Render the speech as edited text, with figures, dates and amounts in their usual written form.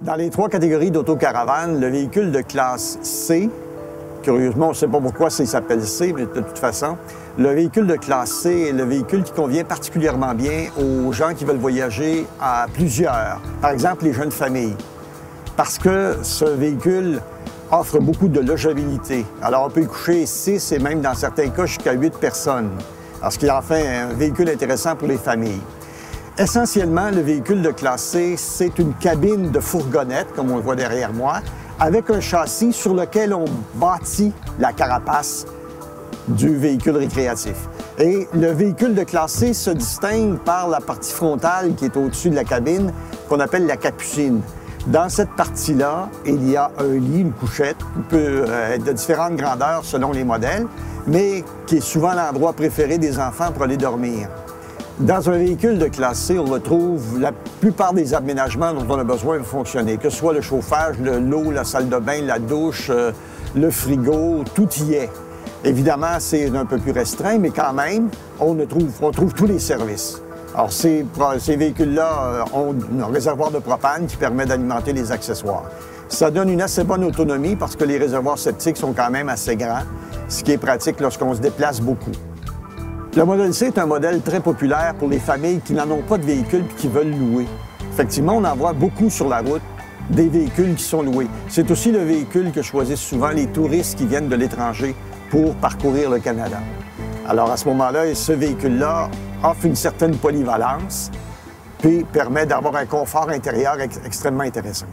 Dans les trois catégories d'autocaravane, le véhicule de classe C, curieusement, on ne sait pas pourquoi il s'appelle C, mais de toute façon, le véhicule de classe C est le véhicule qui convient particulièrement bien aux gens qui veulent voyager à plusieurs, par exemple les jeunes familles, parce que ce véhicule offre beaucoup de logeabilité. Alors on peut y coucher 6 et même dans certains cas jusqu'à 8 personnes, alors ce qui en fait un véhicule intéressant pour les familles. Essentiellement, le véhicule de classe C, c'est une cabine de fourgonnette, comme on le voit derrière moi, avec un châssis sur lequel on bâtit la carapace du véhicule récréatif. Et le véhicule de classe C se distingue par la partie frontale qui est au-dessus de la cabine, qu'on appelle la capucine. Dans cette partie-là, il y a un lit, une couchette, qui peut être de différentes grandeurs selon les modèles, mais qui est souvent l'endroit préféré des enfants pour aller dormir. Dans un véhicule de classe C, on retrouve la plupart des aménagements dont on a besoin pour fonctionner, que ce soit le chauffage, l'eau, la salle de bain, la douche, le frigo, tout y est. Évidemment, c'est un peu plus restreint, mais quand même, on trouve tous les services. Alors, ces véhicules-là ont un réservoir de propane qui permet d'alimenter les accessoires. Ça donne une assez bonne autonomie parce que les réservoirs septiques sont quand même assez grands, ce qui est pratique lorsqu'on se déplace beaucoup. Le modèle C est un modèle très populaire pour les familles qui n'en ont pas de véhicule et qui veulent louer. Effectivement, on en voit beaucoup sur la route, des véhicules qui sont loués. C'est aussi le véhicule que choisissent souvent les touristes qui viennent de l'étranger pour parcourir le Canada. Alors à ce moment-là, ce véhicule-là offre une certaine polyvalence puis permet d'avoir un confort intérieur extrêmement intéressant.